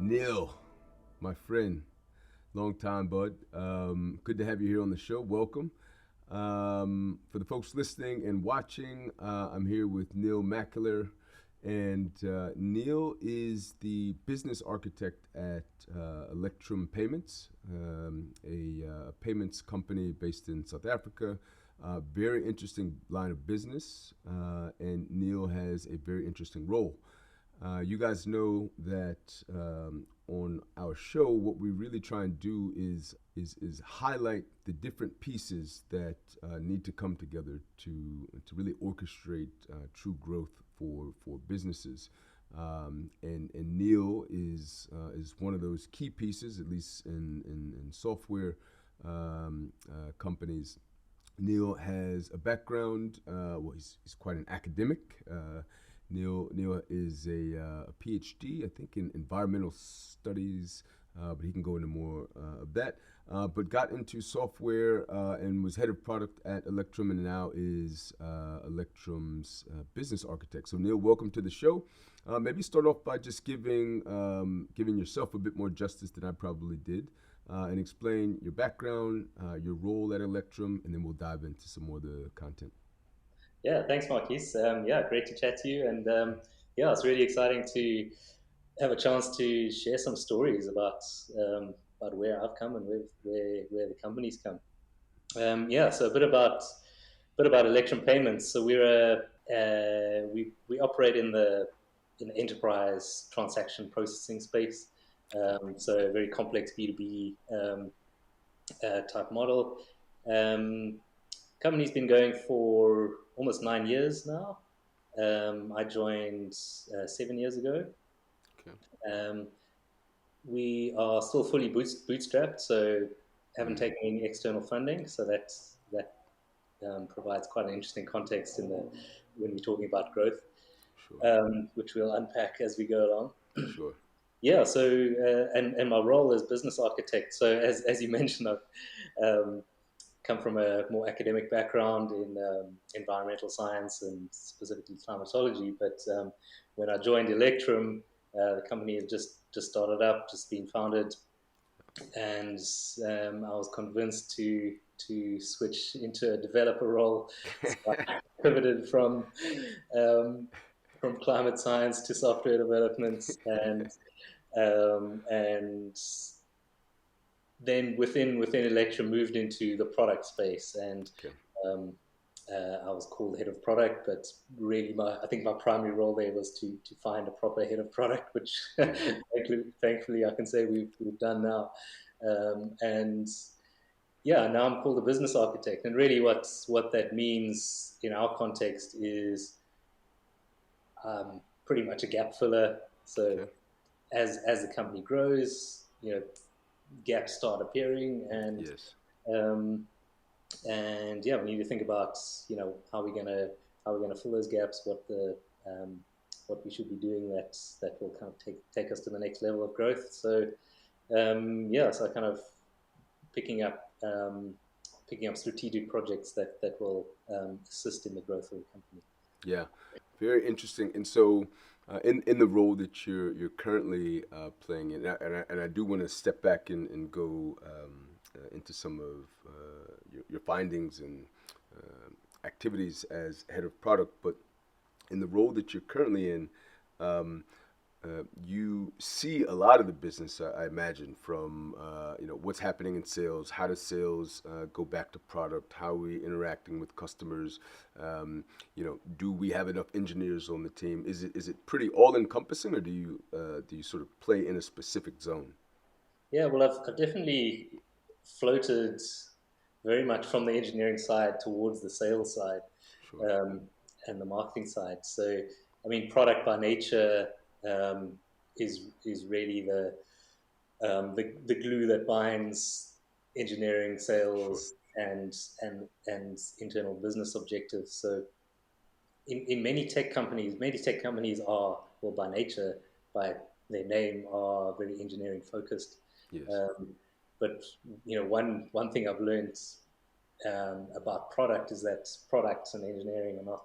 Neil, my friend, long time bud. Good to have you here on the show. Welcome. For the folks listening and watching, I'm here with Neil MacKellar, and Neil is the business architect at Electrum Payments, a payments company based in South Africa. Very interesting line of business, and Neil has a very interesting role. You guys know that on our show, what we really try and do is highlight the different pieces that need to come together to really orchestrate true growth for businesses. And Neil is one of those key pieces, at least in software companies. Neil has a background. Well, he's quite an academic. Neil is a PhD, I think, in environmental studies, but he can go into more of that. But got into software and was head of product at Electrum, and now is Electrum's business architect. So Neil, welcome to the show. Maybe start off by just giving yourself a bit more justice than I probably did, and explain your background, your role at Electrum, and then we'll dive into some more of the content. Yeah, thanks, Marquise. Yeah, great to chat to you. And yeah, it's really exciting to have a chance to share some stories about where I've come and where the company's come. Yeah, so a bit about Electrum Payments. So we operate in the enterprise transaction processing space. So a very complex B2B type model. Company's been going for almost 9 years now. I joined 7 years ago. Okay. We are still fully bootstrapped, so haven't taken any external funding. So that provides quite an interesting context when we're talking about growth, Sure. which we'll unpack as we go along. Sure. Yeah. So and my role as business architect. So as you mentioned, I've come from a more academic background in environmental science and specifically climatology. But when I joined Electrum, the company had just started up, just been founded, and I was convinced to switch into a developer role. So I pivoted from climate science to software development, and then within Electrum moved into the product space, and Okay. I was called head of product, but really I think my primary role there was to find a proper head of product, which thankfully I can say we've done now. And yeah, now I'm called a business architect, and really what that means in our context is pretty much a gap filler. So Okay. as the company grows, gaps start appearing, Yes. and yeah, we need to think about how we're gonna fill those gaps, what we should be doing that will kind of take us to the next level of growth. So yeah, so kind of picking up strategic projects that will assist in the growth of the company. Yeah. Very interesting. And so, in the role that you're currently playing, and I do want to step back and go into some of your findings and activities as head of product, but in the role that you're currently in, um, you see a lot of the business, I imagine, from what's happening in sales. How does sales go back to product? How are we interacting with customers? Do we have enough engineers on the team? Is it pretty all encompassing, or do you sort of play in a specific zone? Yeah, well, I've definitely floated very much from the engineering side towards the sales side, Sure. um, and the marketing side. So, I mean, product by nature is really the glue that binds engineering, Sure. sales, and internal business objectives. So, in many tech companies are, well, by nature, by their name, are very engineering focused. Yes. Um, but one thing I've learned about product is that products and engineering are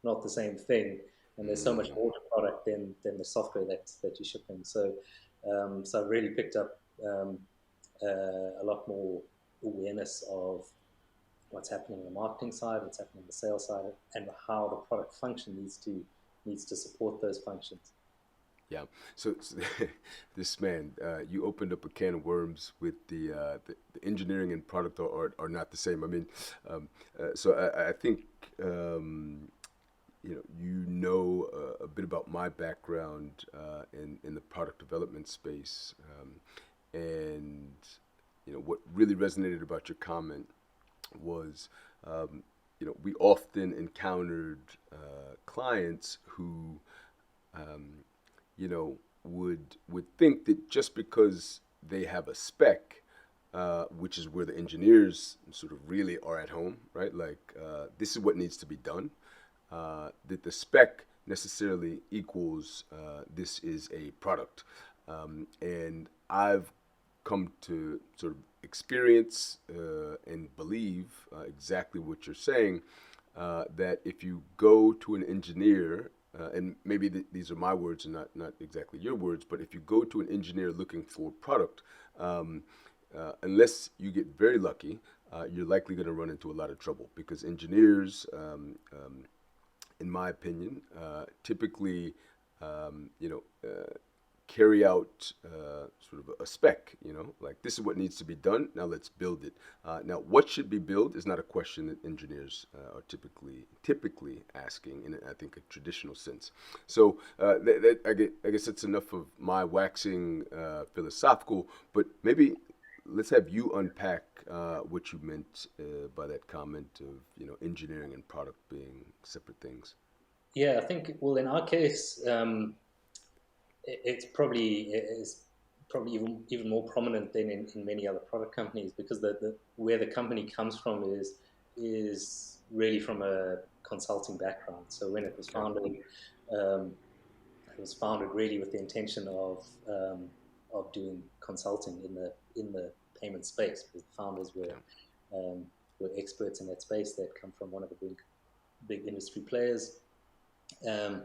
not the same thing, and there's so much Mm, more to product than the software that you're shipping. So I've really picked up a lot more awareness of what's happening on the marketing side, what's happening on the sales side, and how the product function needs to support those functions. yeah. So this man, you opened up a can of worms with the engineering and product are not the same. I mean, so I think a bit about my background in the product development space, and what really resonated about your comment was, we often encountered clients who, um, would think that just because they have a spec, which is where the engineers sort of really are at home, right? Like, this is what needs to be done. That the spec necessarily equals this is a product. And I've come to sort of experience and believe exactly what you're saying. That if you go to an engineer, and maybe these are my words and not exactly your words, but if you go to an engineer looking for product, um, unless you get very lucky, you're likely going to run into a lot of trouble because engineers, in my opinion, typically, um, you know, uh, carry out sort of a spec, like this is what needs to be done. Now let's build it. Now, what should be built is not a question that engineers are typically asking in, I think, a traditional sense. So I guess that's enough of my waxing philosophical, but maybe let's have you unpack what you meant by that comment of engineering and product being separate things. Yeah, I think, well, in our case, it's probably even more prominent than in many other product companies, because the where the company comes from is really from a consulting background. So when Okay. um, it was founded really with the intention of doing consulting in the payment space, because the founders Okay. were experts in that space. They'd come from one of the big industry players. Um,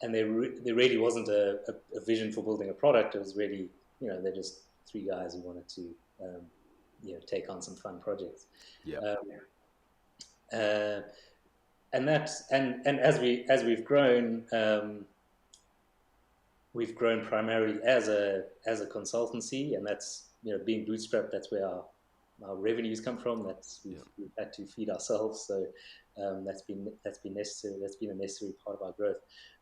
and there really wasn't a vision for building a product. It was really, they're just three guys who wanted to, um, take on some fun projects. Yeah. Um, uh, and as we've grown, we've grown primarily as a consultancy, and that's, being bootstrapped. That's where our revenues come from. That's Yeah. we've had to feed ourselves. So that's been necessary. That's been a necessary part of our growth.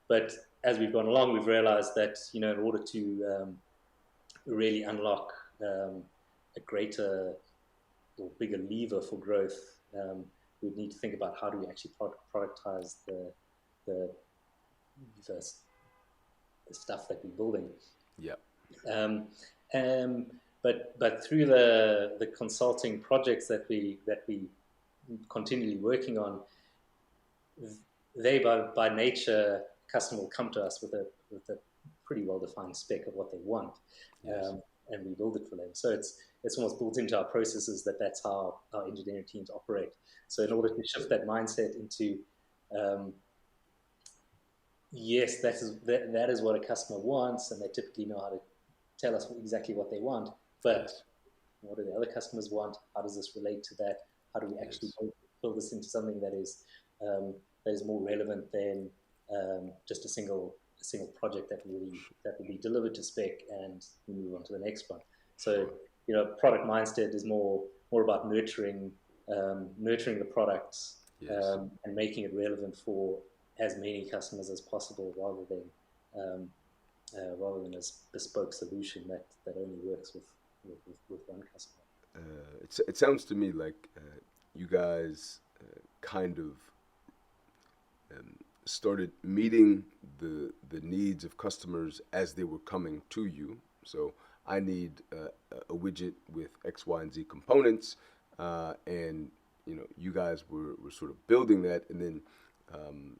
But as we've gone along, we've realized that, in order to really unlock a greater or bigger lever for growth, we need to think about how do we actually productize the, the the stuff that we're building. Yeah. Um, um, but through the consulting projects that we continually working on, they by nature, customer will come to us with a pretty well defined spec of what they want, Yes. and we build it for them. So it's almost built into our processes that's how our engineering teams operate. So in order to shift that mindset into, um, yes, that is what a customer wants, and they typically know how to tell us exactly what they want. But Yes. what do the other customers want? How does this relate to that? How do we actually Yes. build this into something um, that is more relevant than just a single project that will be delivered to spec and we move on to the next one. So, Sure. product mindset is more about nurturing the products, Yes. and making it relevant for as many customers as possible, um, rather than a bespoke solution that only works with one customer. It sounds to me like you guys kind of started meeting the needs of customers as they were coming to you. So I need a widget with X, Y, and Z components, and you guys were sort of building that, and then um,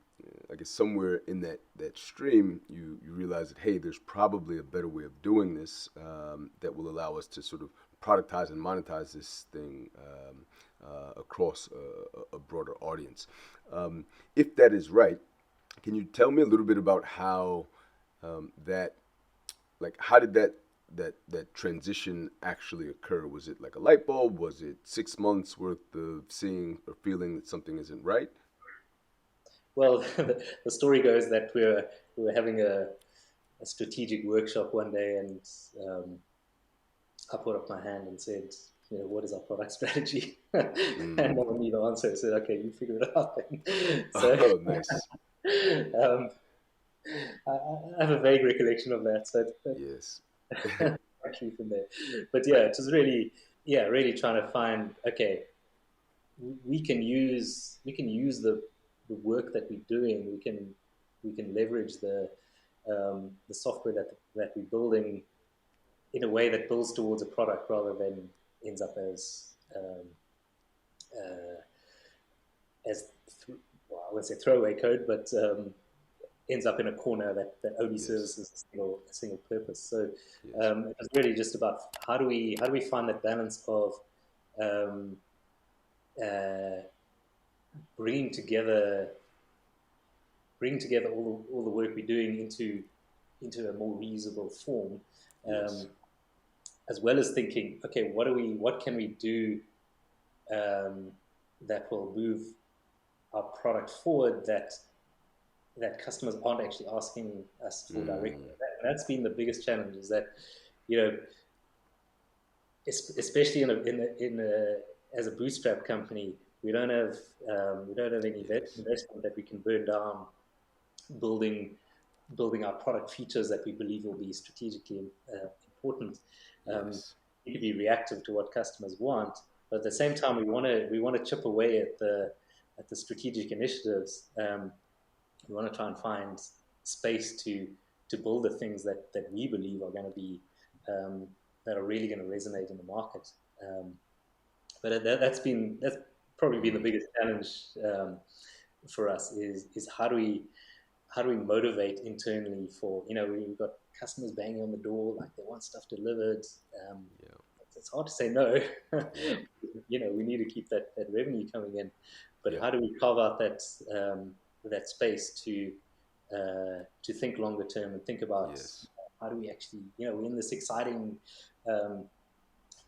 I guess somewhere in that stream, you realize that hey, there's probably a better way of doing this that will allow us to sort of productize and monetize this thing across a broader audience. If that is right, can you tell me a little bit about how that, like, how did that transition actually occur? Was it like a light bulb? Was it 6 months worth of seeing or feeling that something isn't right? Well, the story goes that we were having a strategic workshop one day, and I put up my hand and said, what is our product strategy? And Mm. no one knew the answer. I said, okay, you figure it out then. So Oh, nice. um, I have a vague recollection of that. So Yes. actually from there, but yeah, it was really, yeah, really trying to find, okay, we can use the work that we're doing. We can leverage the software that we're building in a way that builds towards a product rather than ends up uh, as well, I wouldn't say throwaway code, but ends up in a corner that only Yes. services a single purpose. So Yes. it was really just about how do we find that balance of um, uh, bringing together bringing together all the work we're doing into a more reusable form, Yes. um, as well as thinking, okay, what can we do um, that will move our product forward that customers aren't actually asking us for directly. Mm. That's been the biggest challenge, is that, you know, especially as a bootstrap company, we don't have any Yes. investment that we can burn down building building our product features that we believe will be strategically important. Um, Yes. we need to be reactive to what customers want, but at the same time, we want to chip away at the strategic initiatives. We want to try and find space to build the things that we believe are going to be um, that are really going to resonate in the market. Um, but that's probably been the Mm. biggest challenge for us is how do we motivate internally for, we've got customers banging on the door, like they want stuff delivered. Um, Yeah. it's hard to say no. Yeah. We need to keep that revenue coming in, but Yeah. how do we carve out that space to think longer term and think about Yes. how do we actually, we're in this exciting um,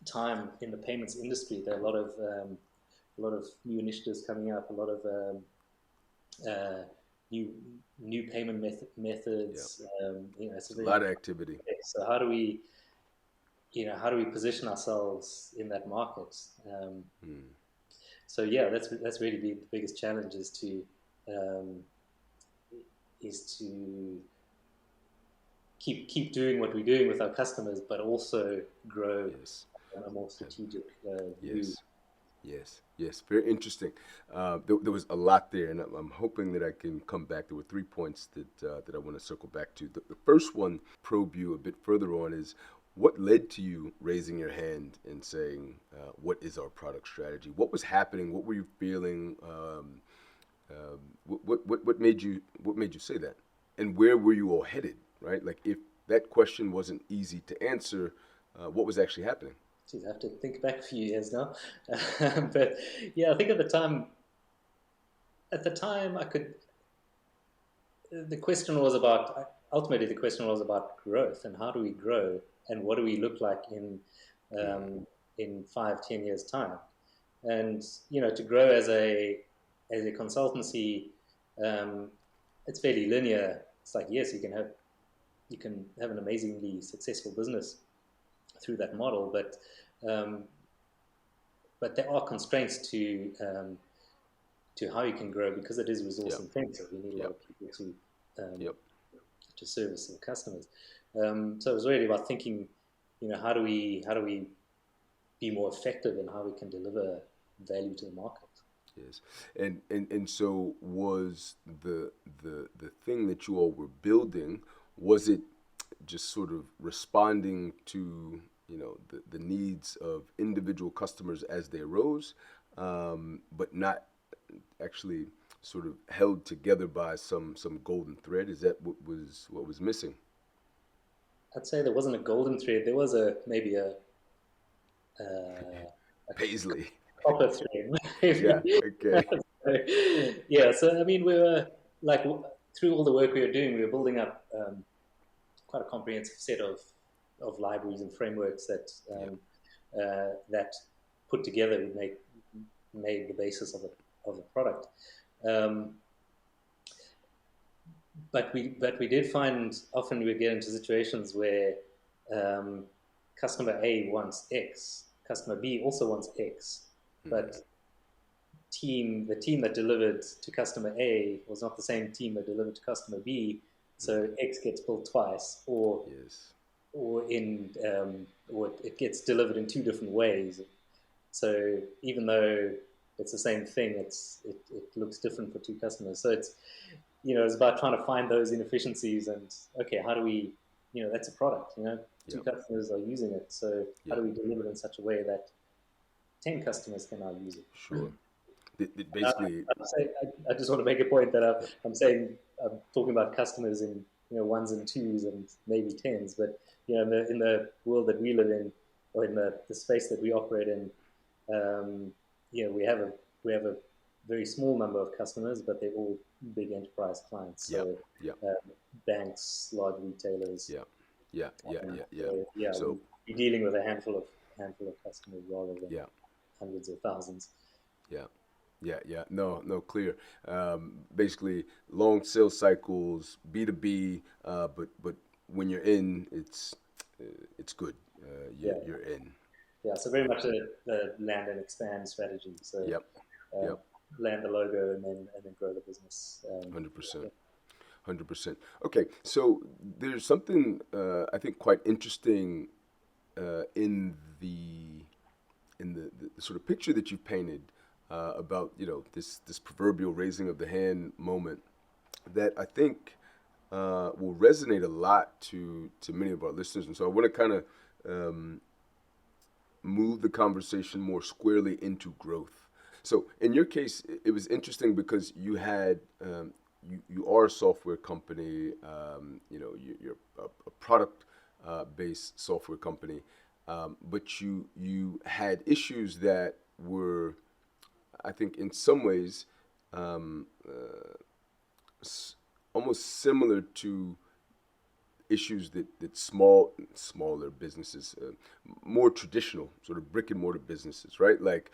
time in the payments industry. There are a lot of new initiatives coming up, a lot of uh, new new payment Yeah. methods. It's a It's a very lot of activity. so how do we position ourselves in that market? Um, Mm. so yeah, that's really been the biggest challenge um, is to keep doing what we're doing with our customers, but also grow Yes. on a more Uh, strategic view. yes. Yes, yes, very interesting. There was a lot there, and I'm hoping that I can come back. There were 3 points that I want to circle back to. The first one, probe you a bit further on, is what led to you raising your hand and saying, "What is our product strategy?" What was happening? What were you feeling? What made you say that? And where were you all headed? Right? Like, if that question wasn't easy to answer, what was actually happening? Geez, I have to think back a few years now, but yeah, I think at the time I could. The question was about ultimately the question was about growth and how do we grow and what do we look like Mm. in 5-10 years time, and to grow as a consultancy, um, it's fairly linear. It's like, yes, you can have an amazingly successful business through that model, um, but there are constraints to how you can grow because it is resource Yep. intensive. You need a lot Yep. of people um, Yep. to service their customers. So it was really about thinking, how do we be more effective in how we can deliver value to the market. Yes, and so was the thing that you all were building, was it just sort of responding to the needs of individual customers as they arose, but not actually sort of held together by some golden thread? Is that what was missing? I'd say there wasn't a golden thread. There was maybe Paisley. copper thread. Yeah. Okay. Yeah, so I mean, we were like through all the work we were doing, we were building up quite a comprehensive set of libraries and frameworks Yeah. that put together would made the basis of the product. Um, but we did find often we get into situations where um, customer A wants X, customer B also wants X, Mm. but the team that delivered to customer A was not the same team that delivered to customer B, so Mm. X gets built twice, or Yes. or it gets delivered in two different ways. So even though it's the same thing, it looks different for two customers. So it's about trying to find those inefficiencies and okay, how do we, that's a product, two Yeah. customers are using it. So how Yeah. do we deliver it in such a way that 10 customers can now use it? Sure. I, Basically. I just want to make a point that Yep. I'm saying I'm talking about customers in ones and twos and maybe tens, but in the world that we live in, or in the space that we operate in, um, we have a very small number of customers, but they're all big enterprise clients. Yep. So Yep. banks, large retailers. Yeah. Yeah. Yeah. Yeah. Yeah. So yeah, So we're dealing with a handful of customers rather than yeah. hundreds or thousands. Yeah. Yeah, yeah, no, no, clear. Basically, long sales cycles, B2B, but when you're in, it's good. Yeah, You're in. yeah. So very much a land and expand strategy. So Yep, um, yep, land the logo and then grow the business. 100%, 100%. Okay, so there's something I think quite interesting in the sort of picture that you've painted about this proverbial raising of the hand moment that I think will resonate a lot to many of our listeners. And so I want to kind of um, move the conversation more squarely into growth. So in your case, it was interesting because you are a software company. You're a product based software company, but you had issues that were, I think, in some ways, um, almost similar to issues that smaller businesses, more traditional sort of brick and mortar businesses, right? Like,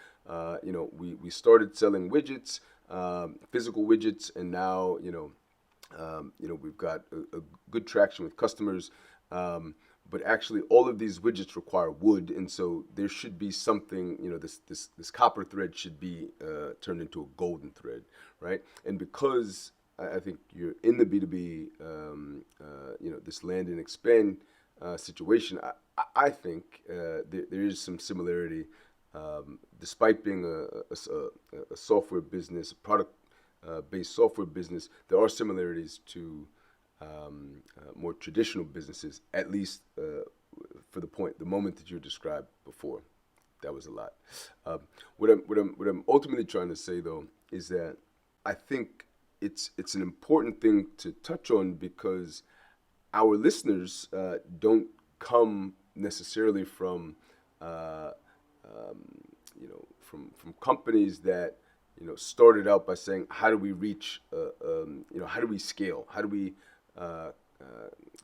we started selling widgets, physical widgets, and now we've got a good traction with customers. But actually, all of these widgets require wood, and so there should be something. This copper thread should be turned into a golden thread, right? And because I think you're in the B2B, this land and expand situation. I think there is some similarity, despite being a software business, a product based software business. There are similarities to more traditional businesses, at least for the moment that you described before. That was a lot. What I'm ultimately trying to say though is that I think it's an important thing to touch on because our listeners don't come necessarily from from companies that started out by saying how do we reach how do we scale, how do we uh,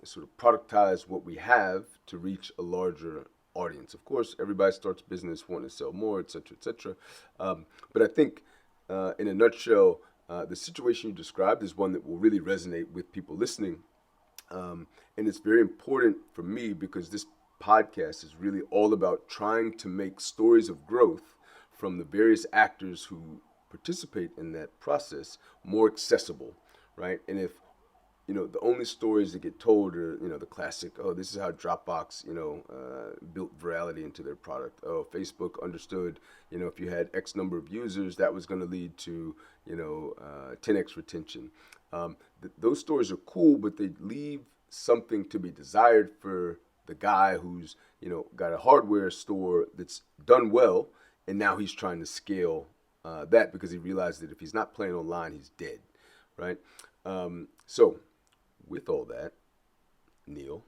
sort of productize what we have to reach a larger audience. Of course, everybody starts business wanting to sell more, etc., etc. But I think, in a nutshell, the situation you described is one that will really resonate with people listening, and it's very important for me because this podcast is really all about trying to make stories of growth from the various actors who participate in that process more accessible, right? And if the only stories that get told are the classic, oh, this is how Dropbox built virality into their product. Oh, Facebook understood if you had X number of users, that was going to lead to 10x retention. Those stories are cool, but they leave something to be desired for the guy who's got a hardware store that's done well, and now he's trying to scale that because he realized that if he's not playing online, he's dead, right? So with all that, Neil,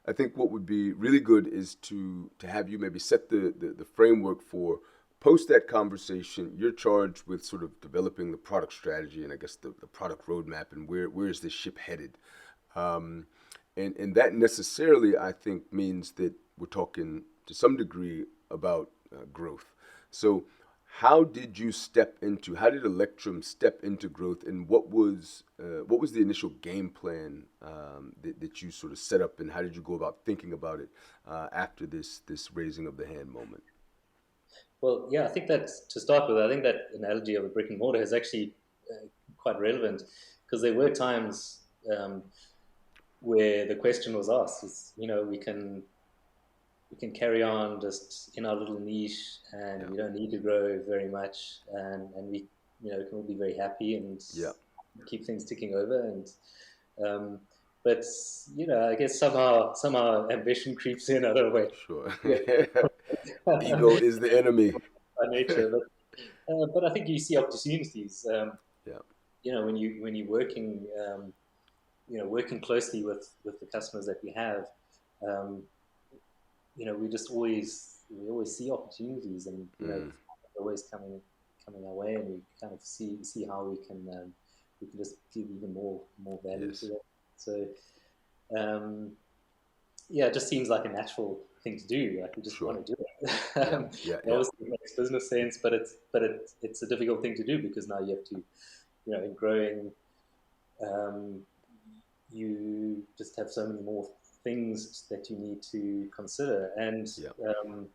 I think what would be really good is to have you maybe set the framework for post that conversation. You're charged with sort of developing the product strategy and I guess the product roadmap and where is this ship headed. Um, and that necessarily, I think, means that we're talking to some degree about growth. So, how did Electrum step into growth, and what was the initial game plan that you sort of set up, and how did you go about thinking about it after this raising of the hand moment? Well, yeah, I think that to start with, I think that analogy of a brick and mortar is actually quite relevant because there were times where the question was asked, is, we can carry on just in our little niche and Yeah, we don't need to grow very much and we can all be very happy and yeah, keep things ticking over and um, but I guess somehow ambition creeps in. I don't know, sure. yeah, Ego is the enemy. by nature, but I think you see opportunities. Yeah, When you're working working closely with the customers that we have, um, we always see opportunities, and mm, they're always coming our way, and we kind of see how we can just give even more value to yes, that. So um, yeah, it just seems like a natural thing to do. Like we just sure. want to do it. Yeah, yeah, And yeah, obviously, it makes business sense, but it's a difficult thing to do because now you have to, in growing, um, you just have so many more things that you need to consider. And yeah. um,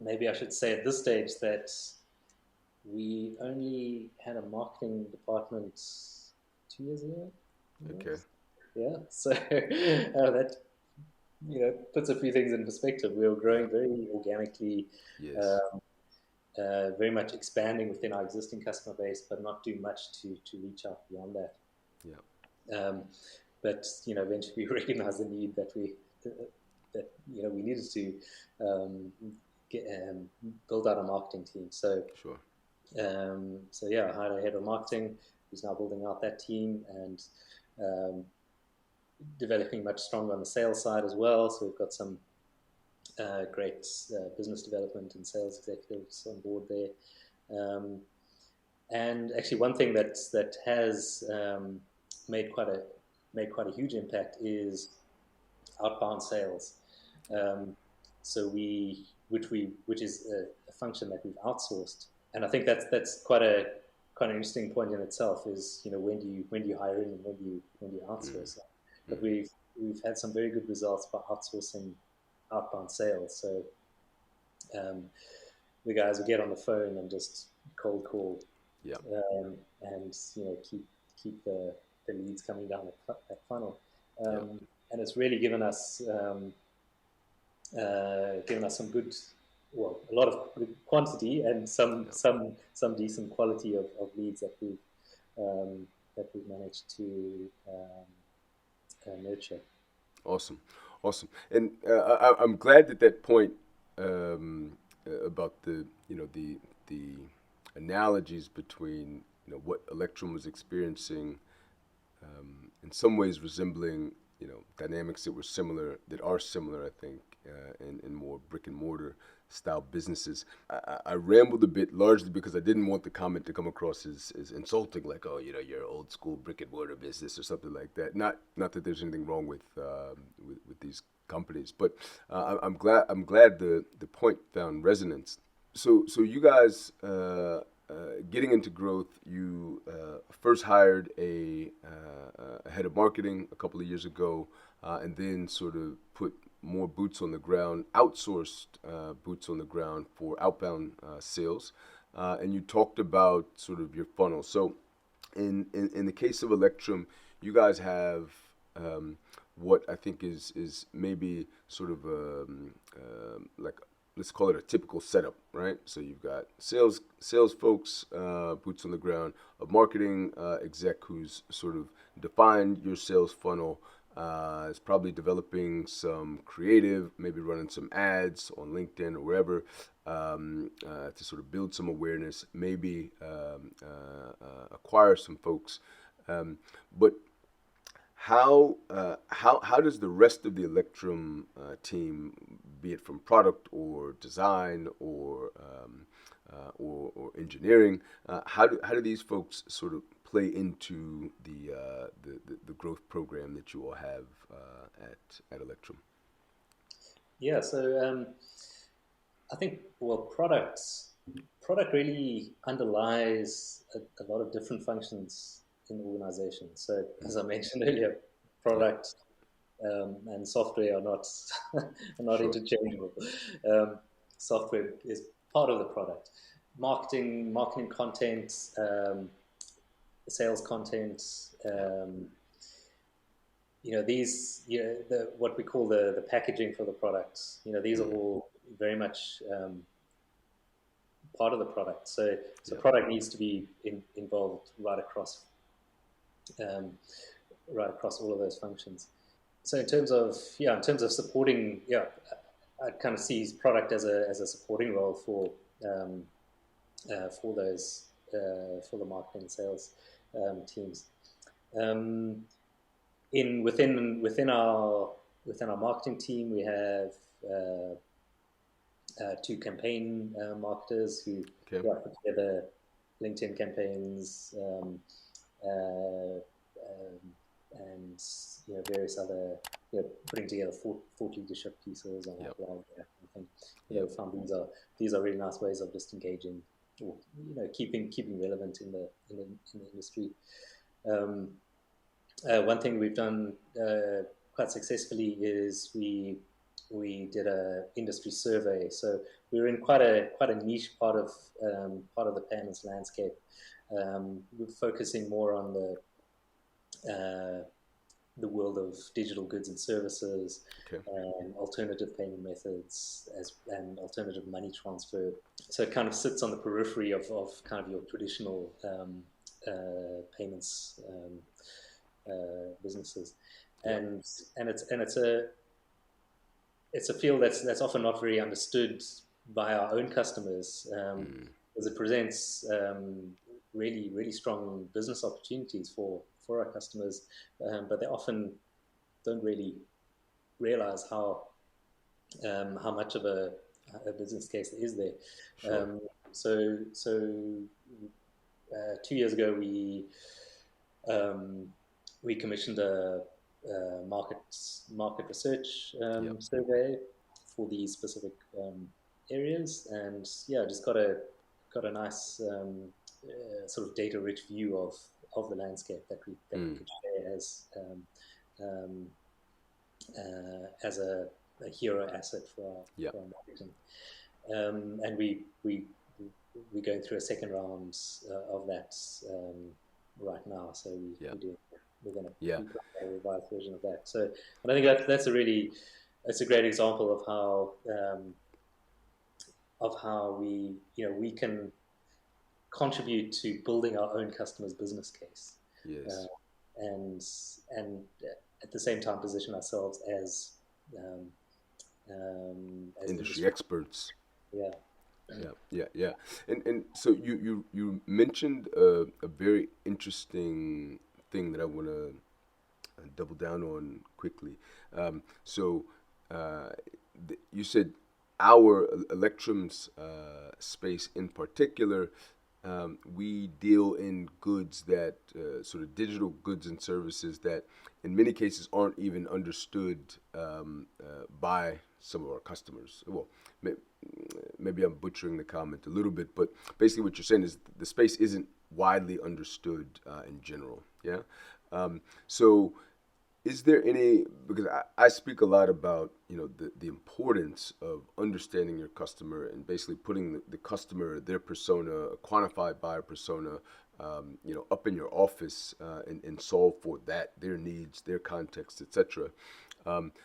maybe I should say at this stage that we only had a marketing department 2 years ago. Okay. Almost. Yeah, so that puts a few things in perspective. We were Yeah. growing very organically, Yes. uh, very much expanding within our existing customer base, but not doing much to reach out beyond that. Yeah. Um, but eventually we recognized the need that we needed to um, get, build out a marketing team. Sure. So yeah, I hired a head of marketing who's now building out that team and um, developing much stronger on the sales side as well. So we've got some great business development and sales executives on board there. Um, and actually, one thing that has made quite a made quite a huge impact is outbound sales. Um, so which is a function that we've outsourced, and I think that's quite an interesting point in itself. Is when do you hire in and when do you Mm, outsource? But mm, we've had some very good results by outsourcing outbound sales. So the guys will get on the phone and just cold call yeah. and keep the leads coming down that funnel. Yeah. And it's really given us some good, well, a lot of good quantity and Yeah. some decent quality of leads that we've managed to nurture. Awesome. Awesome. And I'm glad that that point um, about the analogies between what Electrum was experiencing in some ways resembling dynamics that were similar that are similar I think in more brick and mortar style businesses. I rambled a bit largely because I didn't want the comment to come across as insulting, like, oh, you're an old school brick and mortar business or something like that. Not that there's anything wrong with these companies, but I'm glad the point found resonance. So you guys getting into growth, you first hired a head of marketing a couple of years ago, and then sort of put more boots on the ground, outsourced boots on the ground for outbound sales. And you talked about sort of your funnel. So in the case of Electrum, you guys have what I think is maybe sort of like, let's call it a typical setup, right? So you've got sales folks, boots on the ground, a marketing exec who's sort of defined your sales funnel. Is probably developing some creative, maybe running some ads on LinkedIn or wherever to sort of build some awareness, maybe acquire some folks. But how does the rest of the Electrum team, be it from product or design or engineering, how do these folks sort of play into the growth program that you all have at Electrum? Yeah, so I think, well, product really underlies a lot of different functions in the organization. So as I mentioned earlier, Yeah, product and software are not are not sure. interchangeable. Um, Software is part of the product. Marketing content, sales content, Yeah, what we call the packaging for the products. These are mm, all very much part of the product. So yeah, product needs to be involved um, right across all of those functions. So in terms of supporting, I kind of see product as a supporting role um, for the marketing and sales teams. Um, in within our marketing team, we have uh, two campaign marketers okay, put together LinkedIn campaigns, uh, and various other, putting together thought leadership pieces on our yep, blog, that kind of thing. yep, Found these are really nice ways of just engaging, or keeping relevant in the industry. Um, One thing we've done quite successfully is we did a industry survey. So we were in quite a niche part of the payments landscape. We're focusing more on the world of digital goods and services, okay, alternative payment methods, and alternative money transfer. So it kind of sits on the periphery of kind of your traditional payments businesses, yep, and it's a field that's often not very understood by our own customers, mm, as it presents really strong business opportunities for our customers, but they often don't really realize how much of a business case there is there. sure, So 2 years ago, um, we commissioned a market research yep, survey for these specific areas, and just got a nice sort of data rich view of the landscape that we mm, could share um, as a hero asset yep, for our marketing. And we're going through a second round of that right now. So yep, we're going to yeah, be a revised version of that. So, and I think that's a great example of how we can contribute to building our own customer's business case, yes, uh, and at the same time position ourselves um, as industry industry. experts. Yeah. Yeah, yeah, yeah. And so you mentioned a very interesting thing that I want to double down on quickly. So you said our Electrum's space in particular, we deal in goods that sort of digital goods and services that in many cases aren't even understood by some of our customers. Well, maybe I'm butchering the comment a little bit, but basically what you're saying is the space isn't widely understood in general. Yeah. So is there any, because I speak a lot about the importance of understanding your customer and basically putting the customer, their persona, a quantified buyer persona, up in your office and solve for that, their needs, their context, etc.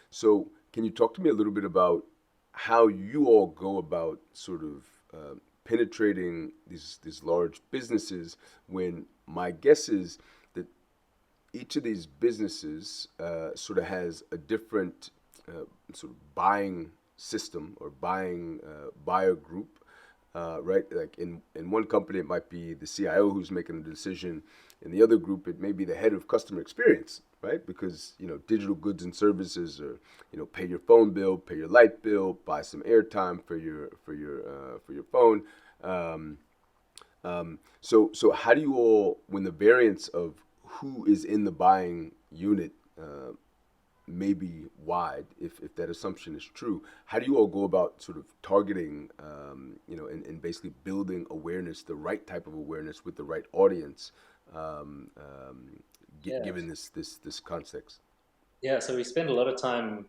So can you talk to me a little bit about how you all go about sort of penetrating these large businesses when my guess is that each of these businesses sort of has a different sort of buying system or buying buyer group, right? Like in one company, it might be the CIO who's making the decision. In the other group, it may be the head of customer experience, right? Because digital goods and services are, pay your phone bill, pay your light bill, buy some airtime for your phone. Um, so how do you all, when the variance of who is in the buying unit may be wide, if that assumption is true, how do you all go about sort of targeting, and basically building awareness, the right type of awareness with the right audience, um, um, Yeah. given this context? Yeah, so we spend a lot of time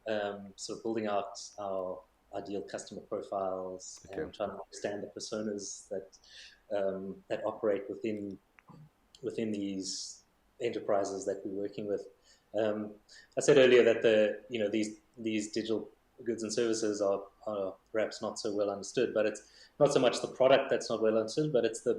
sort of building out our ideal customer profiles Okay. and trying to understand the personas that operate within these enterprises that we're working with. Um, I said earlier that these digital goods and services are perhaps not so well understood, but it's not so much the product that's not well understood, but it's the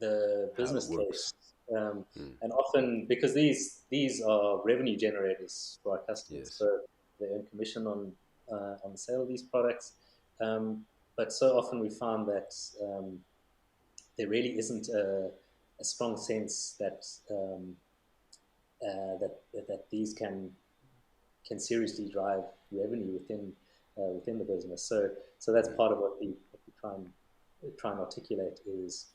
How it business works. case. Um, Mm. and often because these are revenue generators for our customers, Yes. so they earn commission on the sale of these products. But so often we found that there really isn't a strong sense that these can seriously drive revenue within the business. So that's Right. part of what we try and articulate is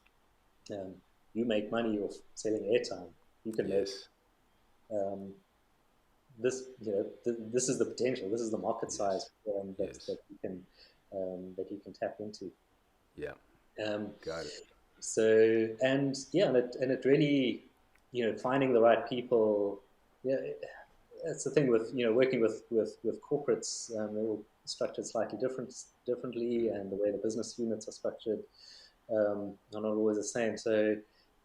um, you make money off selling airtime. You can make Yes. um, this is the potential. This is the market size Yes. that Yes. that you can tap into. Yeah. Um, Got it. so and yeah, and it really finding the right people. Yeah, that's the thing with working with corporates. They're all structured slightly differently, Mm. and the way the business units are structured are not always the same. So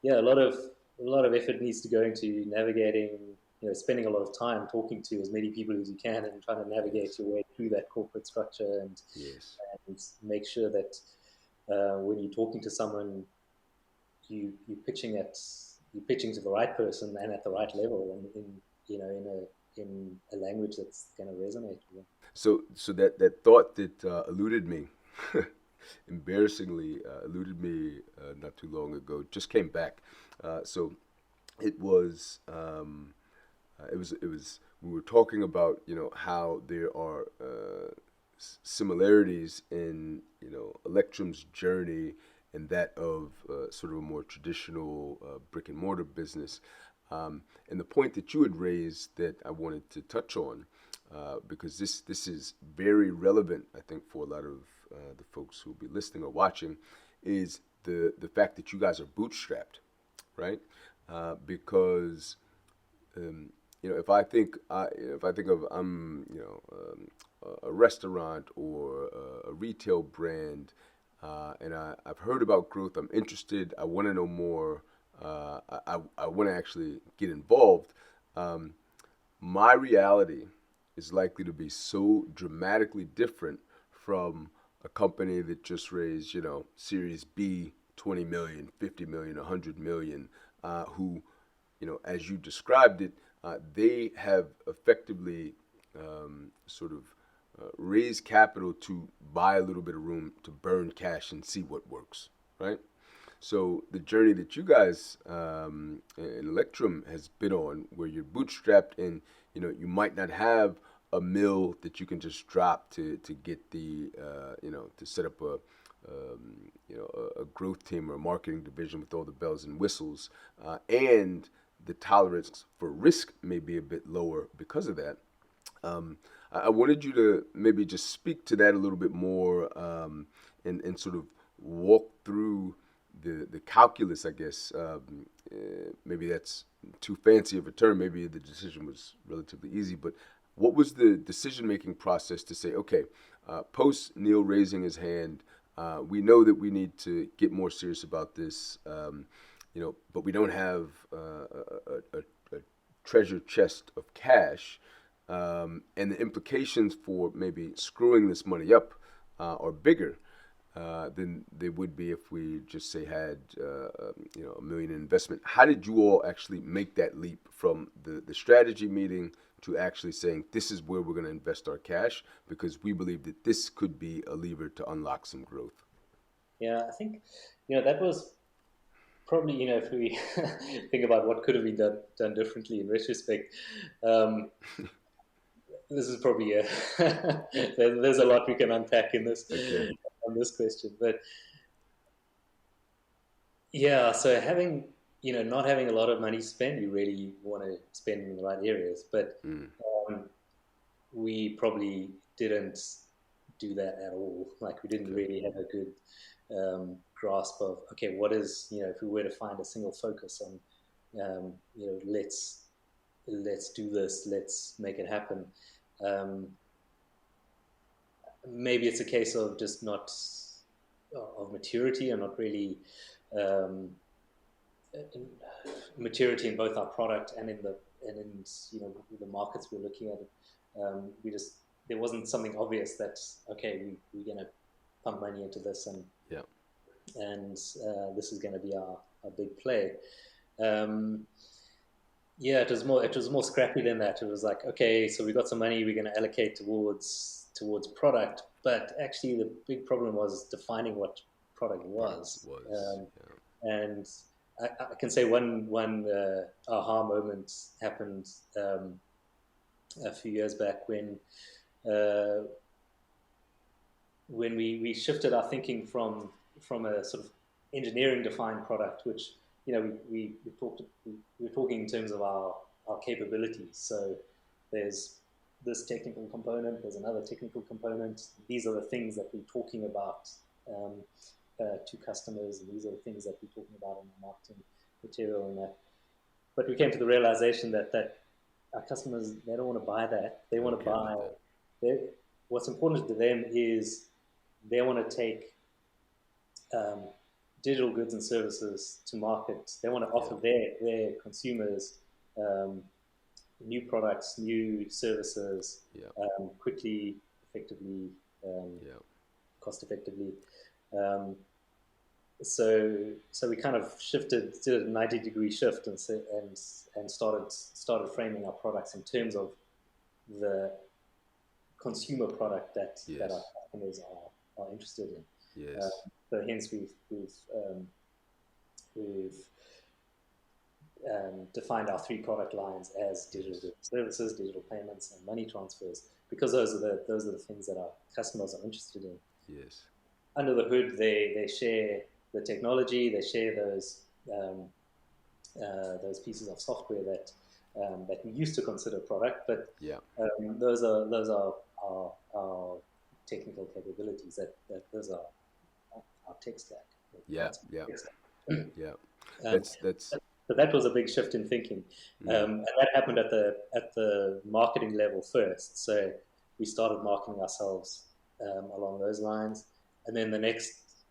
yeah, a lot of effort needs to go into navigating. Spending a lot of time talking to as many people as you can and trying to navigate Yes. your way through that corporate structure Yes. and make sure that when you're talking to someone, you you're pitching to the right person and at the right Yes. level and in a language that's going to resonate with them. So that thought that eluded me, embarrassingly eluded me not too long ago, just came back. So it was we were talking about how there are similarities in Electrum's journey and that of sort of a more traditional brick and mortar business. And the point that you had raised that I wanted to touch on, because this is very relevant, I think, for a lot of the folks who will be listening or watching, is the fact that you guys are bootstrapped, right? Because if I think of a restaurant or a retail brand, and I've heard about growth. I'm interested. I want to know more. I want to actually get involved. Um, my reality is likely to be so dramatically different from a company that just raised, Series B, 20 million, 50 million, 100 million, who, as you described it, they have effectively sort of raised capital to buy a little bit of room to burn cash and see what works, right? So the journey that you guys in Electrum has been on, where you're bootstrapped and you might not have a mill that you can just drop to get the to set up a growth team or a marketing division with all the bells and whistles, and the tolerance for risk may be a bit lower because of that. I wanted you to maybe just speak to that a little bit more, and sort of walk through the calculus, I guess. Maybe that's too fancy of a term. Maybe the decision was relatively easy, but what was the decision making process to say, okay, post Neil raising his hand, we know that we need to get more serious about this, but we don't have a treasure chest of cash, and the implications for maybe screwing this money up are bigger than they would be if we just say had $1 million in investment. How did you all actually make that leap from the strategy meeting to actually saying this is where we're going to invest our cash because we believe that this could be a lever to unlock some growth? Yeah, I think that was probably if we think about what could have been done differently in retrospect. Um, this is probably there's a lot we can unpack in this Okay. on this question, but yeah, so not having a lot of money to spend, you really want to spend in the right areas, but Mm. um, we probably didn't do that at all. Like we didn't Okay. really have a good grasp of okay, what is if we were to find a single focus on let's do this, let's make it happen. Um, Maybe it's a case of just not of maturity and not really um, maturity in both our product and in the markets we're looking at. We just there wasn't something obvious that okay we're going to pump money into this Yeah. and this is going to be our big play. Um, yeah, it was more scrappy than that. It was like okay, so we got some money we're going to allocate towards product, but actually the big problem was defining what product Product was. was. Yeah. And I can say one aha moment happened a few years back uh, when we shifted our thinking from a sort of engineering defined product, which we were talking in terms of our capabilities. So there's this technical component, there's another technical component. These are the things that we're talking about um, to customers, and these are the things that we're talking about in the marketing material and that. But we came to the realization that our customers, they don't want to buy that. They I want don't to care about buy. that. What's important to them is they want to take um, digital goods and services to market. They want to Yeah. offer their consumers um, new products, new services, Yeah. quickly, effectively, Yeah. cost effectively. Um, so we kind of did a 90-degree shift, and started framing our products in terms of the consumer product that our Yes. customers are interested in. Yes. So hence we've defined our three product lines as digital Yes. goods services, digital payments, and money transfers, because those are the things that our customers are interested in. Yes. Under the hood, they share the technology, they share those pieces of software that we used to consider product, but Yeah. those are our technical capabilities. That those are our tech stack. Yeah. Parts of Yeah. our tech stack. Yeah. Um, That's so that was a big shift in thinking, mm, and that happened at the marketing level first. So we started marketing ourselves along those lines, and then the next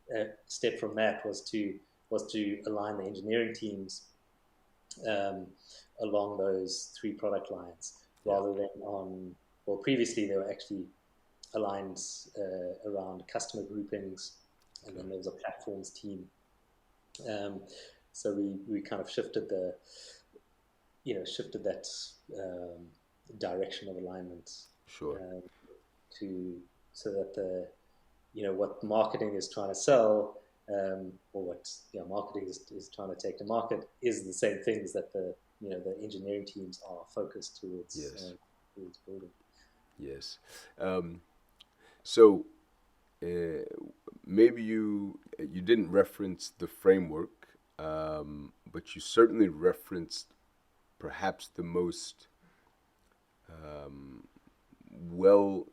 step from that was to align the engineering teams um, along those three product lines, yeah. rather than on. Well, previously they were actually aligned around customer groupings, and Okay. then there was a platforms team. Um, so we kind of shifted that um, direction of alignment Sure. um, to so that what marketing is trying to sell, or what marketing is trying to take to market, is the same things that the engineering teams are focused Yes. towards building. Yes. Um, so uh, maybe you didn't reference the framework, but you certainly referenced perhaps the most um, well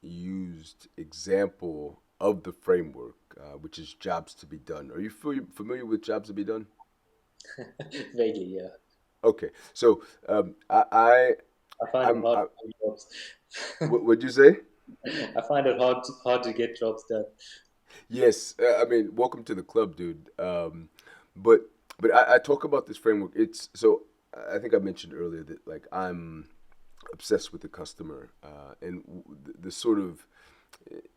used example of the framework, which is jobs to be done. Are you familiar with jobs to be done? Vaguely, yeah. Okay, so I find it I'm, hard I, to do jobs. what would you say? I find it hard to get jobs done. Yes, I mean, welcome to the club, dude. But I talk about this framework. It's so I think I mentioned earlier that like I'm obsessed with the customer, and the sort of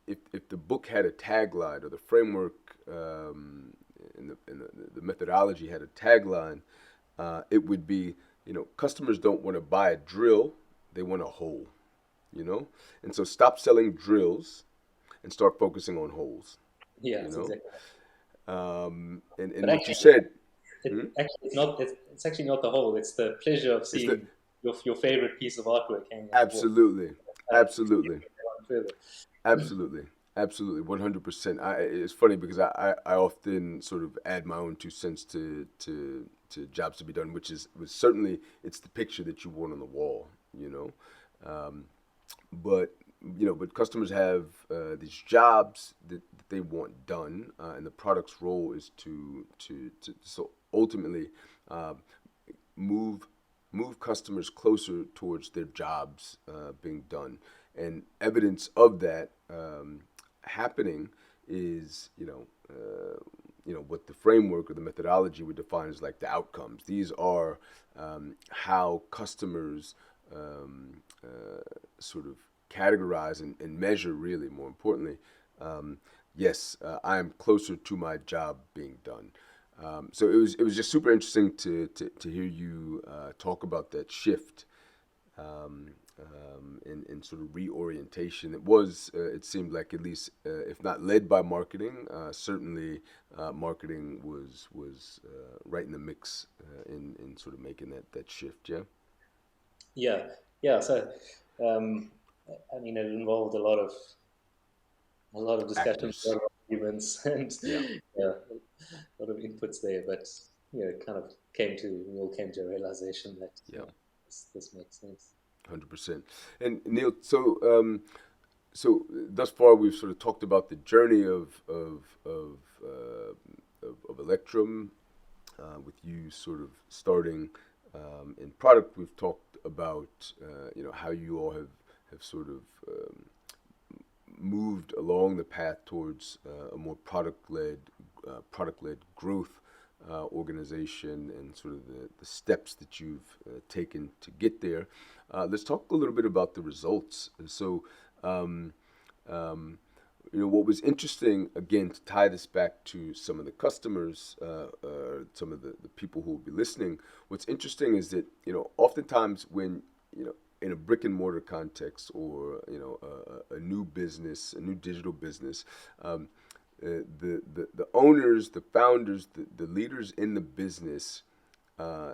if the book had a tagline or the framework and the methodology had a tagline, it would be customers don't want to buy a drill, they want a hole, and so stop selling drills and start focusing on holes, Yeah, you it's know. exactly. But And what you actually, said, hmm? it's not. It's actually not the whole. It's the pleasure of Is that seeing your favorite piece of artwork hanging on the wall. absolutely, Kind of absolutely. further. Absolutely, absolutely, 100%. It's funny because I often sort of add my own 2 cents to jobs to be done, was certainly it's the picture that you want on the wall, you know. Um, but but customers have these jobs that they want done, and the product's role is to so ultimately uh, move move customers closer towards their jobs being done. And evidence of that happening is what the framework or the methodology would define as like the outcomes. These are how customers sort of categorize and measure, really more importantly, um, yes, I am closer to my job being done. So it was just super interesting to hear you talk about that shift in sort of reorientation. It seemed like, at least if not led by marketing, certainly marketing was right in the mix in sort of making that shift. Yeah, Yeah, yeah. So, um, I mean, it involved a lot of discussions, a lot actors. of arguments, and Yeah, yeah, a lot of inputs there. But it kind of we all came to a realization that yeah, this makes sense. 100%. And Neil, so thus far we've sort of talked about the journey of Electrum, with you sort of starting in product. We've talked about how you all have sort of moved along the path towards a more product led growth organization, and sort of the steps that you've taken to get there. Let's talk a little bit about the results. So, um, um, what was interesting, again, to tie this back to some of the customers, some of the people who will be listening, what's interesting is that, oftentimes when, in a brick and mortar context, or, a new business, a new digital business, the owners, the founders, the leaders in the business, uh,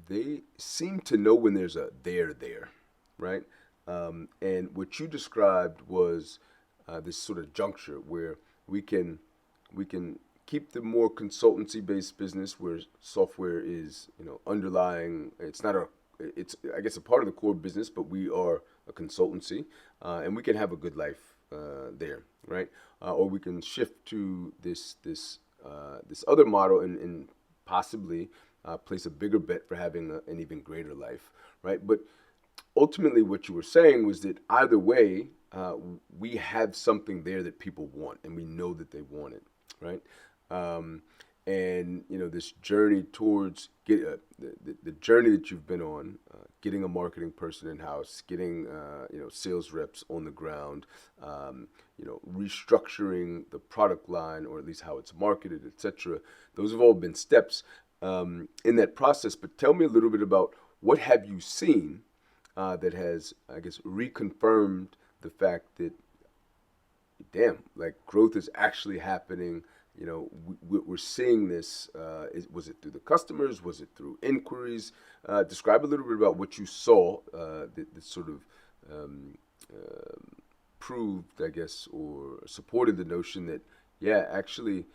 they seem to know when there's a there, right? And what you described was this sort of juncture where we can we can keep the more consultancy based business, where software is underlying. It's not a it's, I guess, a part of the core business, but we are a consultancy, and we can have a good life there, right? Or we can shift to this other model, and possibly place a bigger bet for having an even greater life, right? But ultimately, what you were saying was that either way, we have something there that people want, and we know that they want it, right? Um, and this journey towards the journey that you've been on, getting a marketing person in house, getting sales reps on the ground, restructuring the product line, or at least how it's marketed, etc. Those have all been steps in that process. But tell me a little bit about what have you seen that has, I guess, reconfirmed the fact that, damn, like, growth is actually happening. We're seeing this. Was it through the customers? Was it through inquiries? Describe a little bit about what you saw that sort of um, uh, proved, I guess, or supported the notion that, yeah, actually,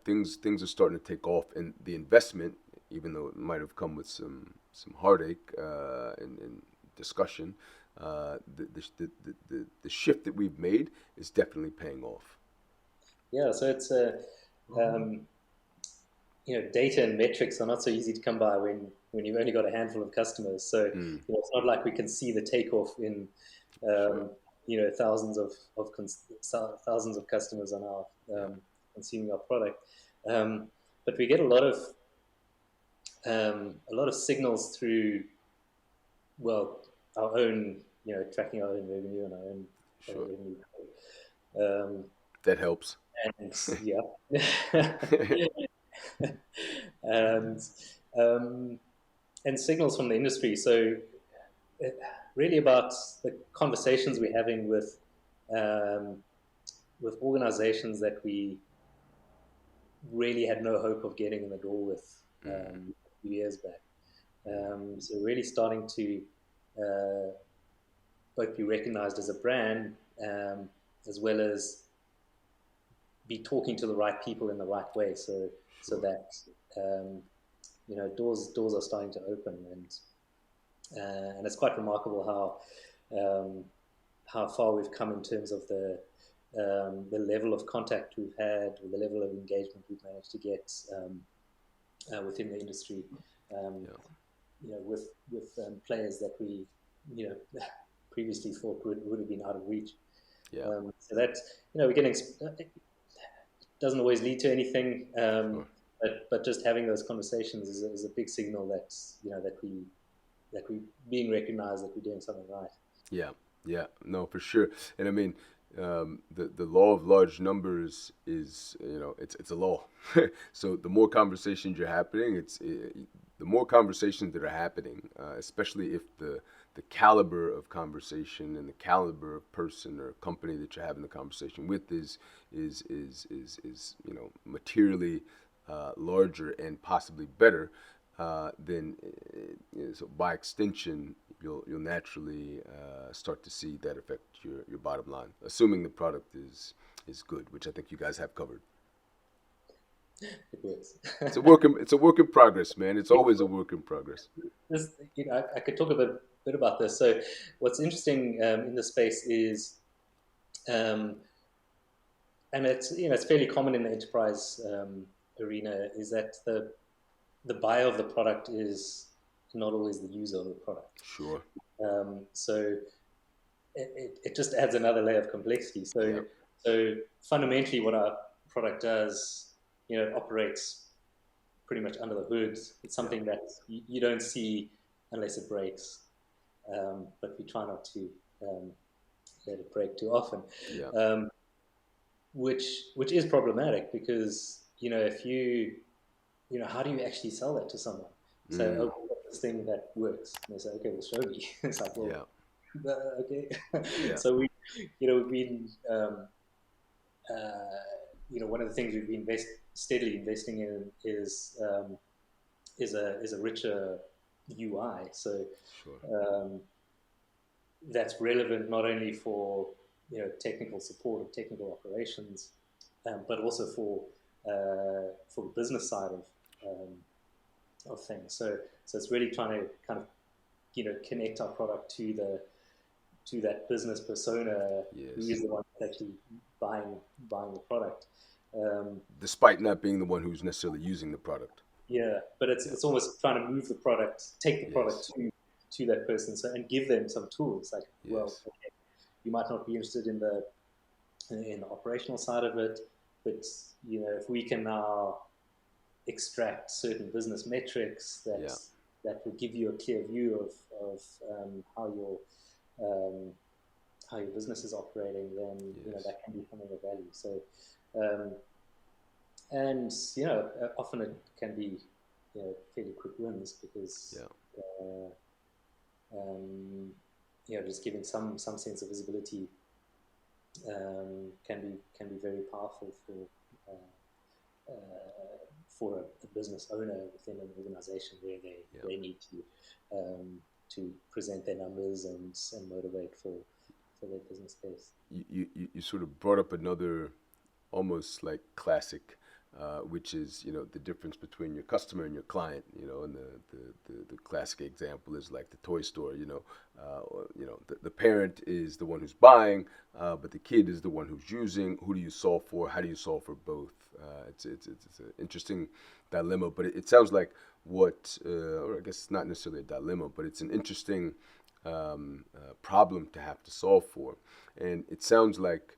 things are starting to take off, and the investment, even though it might have come with some heartache and discussion, the shift that we've made is definitely paying off. Yeah, so it's a data and metrics are not so easy to come by when you've only got a handful of customers. So Mm, it's not like we can see the takeoff in sure. thousands thousands of customers are now Yeah. consuming our product. But we get a lot of signals through, well, our own, tracking our own revenue and our own Sure. revenue. Um, That helps. and yeah, and um, and signals from the industry. So really about the conversations we're having um, with organizations that really had no hope of getting in the door with a few years back. So really starting to both be recognized as a brand, as well as be talking to the right people in the right way. So Sure. that doors are starting to open, and it's quite remarkable how far we've come in terms of the level of contact we've had, or the level of engagement we've managed to get within the industry. Um, Yeah. with players that we previously thought would have been out of reach. Yeah. So that we're getting. It doesn't always lead to anything, Sure. but just having those conversations is a big signal that we being recognized, that we're doing something right. Yeah, yeah, no, for sure. And I mean, the law of large numbers is, it's a law. So the more conversations you're happening, the more conversations that are happening, especially if the caliber of conversation and the caliber of person or company that you're having the conversation with is materially larger and possibly better, then so by extension, you'll naturally start to see that affect your bottom line, assuming the product is good, which I think you guys have covered. It works. It's a work in progress, man. It's always a work in progress. I could talk a bit about this. So, what's interesting in the space is, um, and it's fairly common in the enterprise arena, is that the buyer of the product is not always the user of the product. Sure. So it just adds another layer of complexity. Yeah. So fundamentally, what our product does, it operates pretty much under the hood. It's Yeah. something that you don't see unless it breaks, but we try not to let it break too often, Yeah. um, which is problematic because if how do you actually sell that to someone? So, Mm. oh, we've got this thing that works. And they say, okay, well, show me. It's like, well, Yeah. okay. Yeah. So we've been, one of the things we've been steadily investing in is a richer UI. So Sure. um, that's relevant not only for technical support or technical operations, but also for the business side of things. So it's really trying to kind of connect our product to that business persona who Yes. is the one that's actually buying the product. Um, Despite not being the one who's necessarily using the product. yeah, but Yeah. it's almost trying to move the product, take the product Yes. to that person, and give them some tools. Like, well, Yes. okay, you might not be interested in the operational side of it, but if we can now extract certain business metrics Yeah. that will give you a clear view of um, how your business is operating, then Yes. that can be something of value. So, um, and often it can be fairly quick wins because Yeah. uh, just giving some sense of visibility can be very powerful for a business owner within an organization where Yeah. they need to present their numbers and motivate for their business case. You sort of brought up another almost like classic, which is the difference between your customer and your client. And the classic example is like the toy store. The parent is the one who's buying, but the kid is the one who's using. Who do you solve for? How do you solve for both? It's an interesting dilemma, but it sounds like or I guess not necessarily a dilemma, but it's an interesting problem to have to solve for. And it sounds like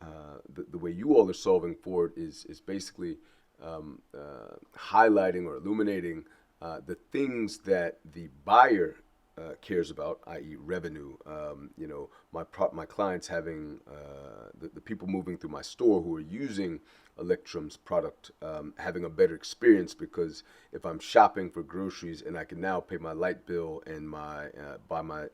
the way you all are solving for it is basically highlighting or illuminating the things that the buyer cares about, i.e., revenue. My clients having the people moving through my store who are using Electrum's product having a better experience, because if I'm shopping for groceries and I can now pay my light bill and my buy my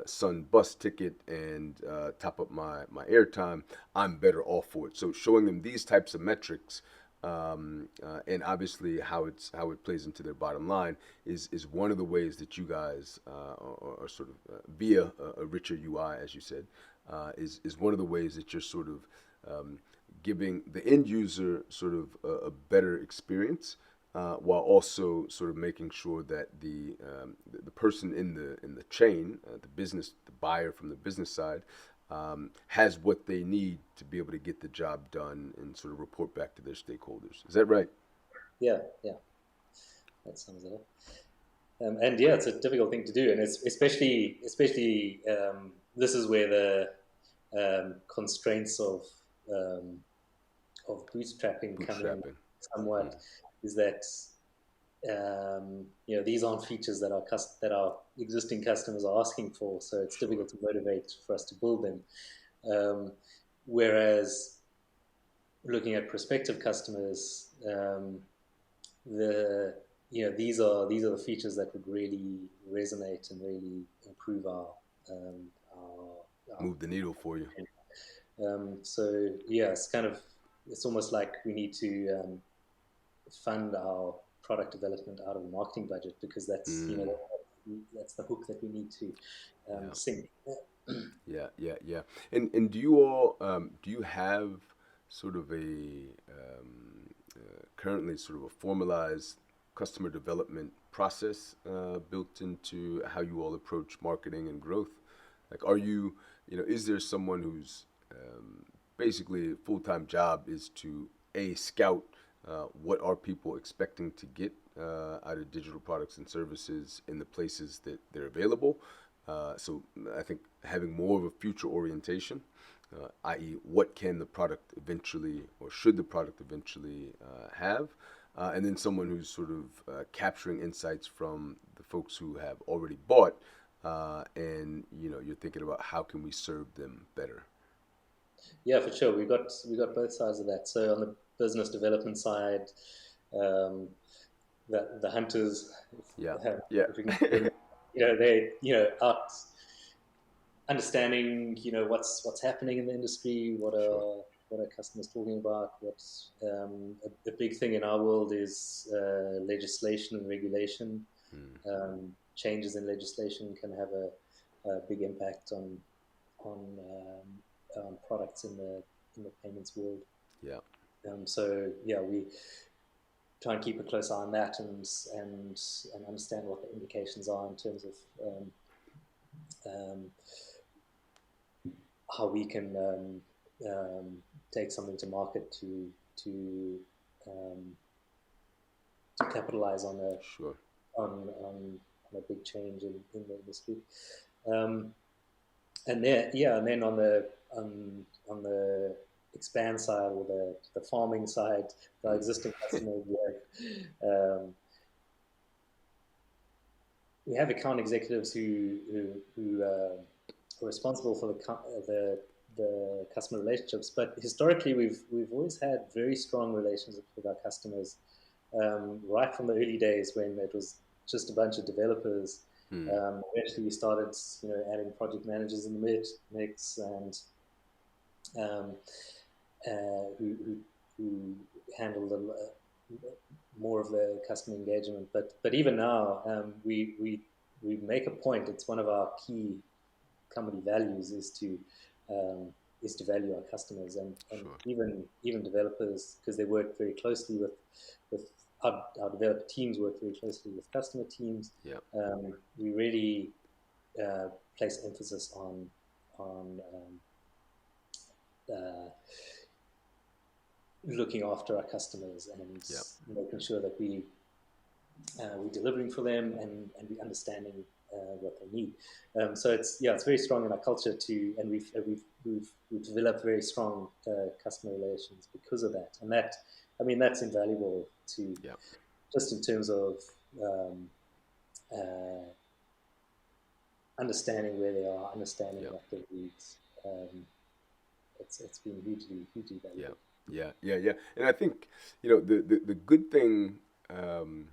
son bus ticket and top up my airtime, I'm better off for it. So showing them these types of metrics, and obviously how it plays into their bottom line is one of the ways that you guys are sort of via a richer UI, as you said, is one of the ways that you're sort of giving the end user sort of a better experience, while also sort of making sure that the person in the chain, the buyer from the business side, has what they need to be able to get the job done and sort of report back to their stakeholders. Is that right? Yeah, yeah, that sums it up. And yeah, it's a difficult thing to do, and it's especially this is where the constraints um, of bootstrapping come in Bootstrapping. somewhat. Is that these aren't features that our existing customers are asking for, so it's Sure. difficult to motivate for us to build them. Whereas looking at prospective customers, these are the features that would really resonate and really improve our Move the needle for you. so yeah, it's almost like we need to fund our product development out of the marketing budget, because that's the hook that we need to Yeah. sing. Yeah. And do you all do you have sort of a currently sort of a formalized customer development process built into how you all approach marketing and growth? Like, are you, is there someone who's basically full-time job is to scout what are people expecting to get out of digital products and services in the places that they're available? So I think having more of a future orientation, i.e., what can the product eventually, or should the product eventually have, and then someone who's sort of capturing insights from the folks who have already bought, and you're thinking about how can we serve them better. Yeah, for sure. We got both sides of that. So on the business development side, um, the hunters, Yeah, yeah, if we can call them, they out understanding what's happening in the industry, sure. what are customers talking about, what's a big thing in our world is legislation and regulation. Mm, Changes in legislation can have a big impact on products in the payments world. yeah, So yeah, we try and keep a close eye on that, and understand what the indications are in terms of um, how we can take something to market to um, to capitalize sure. on a big change in the industry. Um, and then on the expand side, or the farming side, our existing customers, we have account executives who are responsible for the customer relationships. But historically, we've always had very strong relationships with our customers, right from the early days when it was just a bunch of developers. Mm, Eventually, we started adding project managers in the mix, and um, who handle more of the customer engagement. But even now, we make a point. It's one of our key company values um, is to value our customers, and sure. even developers, because they work very closely with our developer teams work very closely with customer teams. Yeah, We really place emphasis on uh, looking after our customers and yeah, making sure that we're delivering for them, and we're understanding what they need. So it's very strong in our culture too, and we've developed very strong customer relations because of that. And that, I mean, that's invaluable to yeah, just in terms of um, uh, understanding where they are, understanding Yeah. what their needs. It's been hugely Yeah, valuable. yeah. And I think, the good thing, um,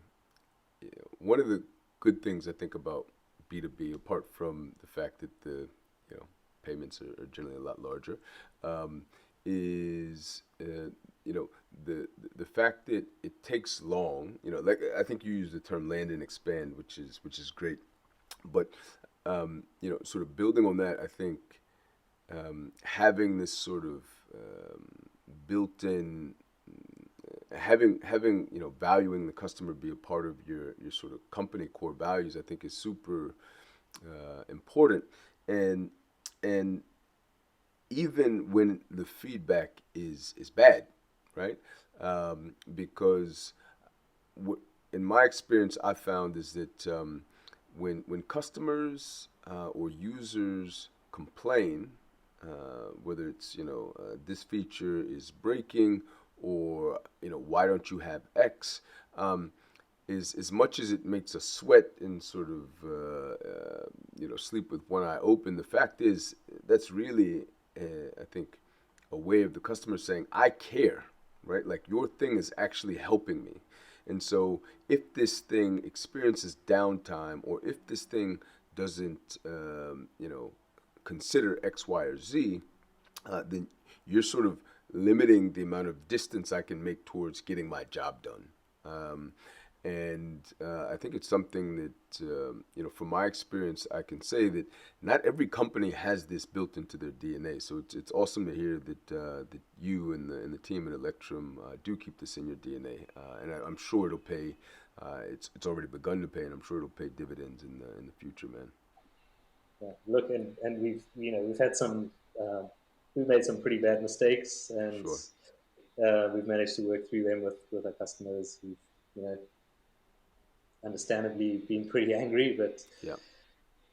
one of the good things I think about B2B, apart from the fact that the, payments are generally a lot larger, um, is, you know, the fact that it takes long, like I think you use the term land and expand, which is great. But, sort of building on that, I think, having this sort of, um, built-in, having valuing the customer be a part of your sort of company core values, I think is super important. And and even when the feedback is bad, right? Because in my experience, I found is that, when customers or users complain, whether it's, this feature is breaking, or, why don't you have X, is as much as it makes us sweat and sort of, sleep with one eye open. The fact is that's really, I think, a way of the customer saying, I care, right? Like, your thing is actually helping me. And so if this thing experiences downtime, or if this thing doesn't, consider X, Y, or Z, then you're sort of limiting the amount of distance I can make towards getting my job done. And I think it's something that, from my experience, I can say that not every company has this built into their DNA. So it's awesome to hear that you and the team at Electrum do keep this in your DNA, and I'm sure it'll pay. It's already begun to pay, and I'm sure it'll pay dividends in the future, man. Yeah. Look, and we've had some we've made some pretty bad mistakes, and Sure. we've managed to work through them with our customers who've understandably been pretty angry. But Yeah.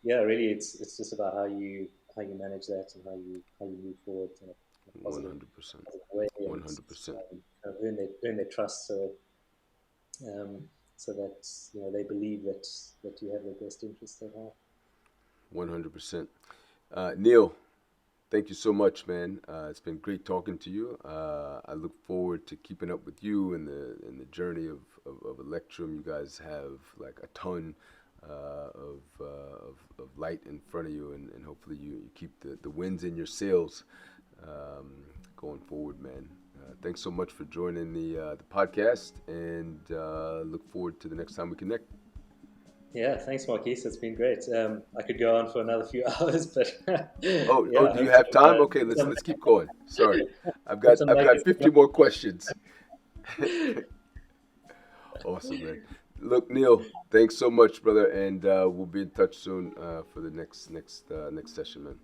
yeah, really, it's just about how you manage that, and how you move forward in a One hundred percent. positive way, One and hundred percent. kind of earn their trust, um, so that they believe that you have their best interest at heart. 100%. Neil, thank you so much, man. It's been great talking to you. I look forward to keeping up with you in the journey of Electrum. You guys have like a ton of light in front of you, and hopefully you keep the winds in your sails, going forward, man. Thanks so much for joining the podcast, and look forward to the next time we connect. Yeah, thanks, Marquise. It's been great. I could go on for another few hours, but Oh, yeah, do hope you have time? Okay, let's some, let's keep going. Sorry, I've hope got some I've got nuggets. 50 more questions. Awesome, man. Look, Neil, thanks so much, brother, and we'll be in touch soon for the next session, man.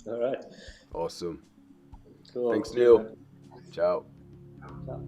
All right, Awesome. cool. Thanks, Cheers, Neil. man. Ciao. Ciao.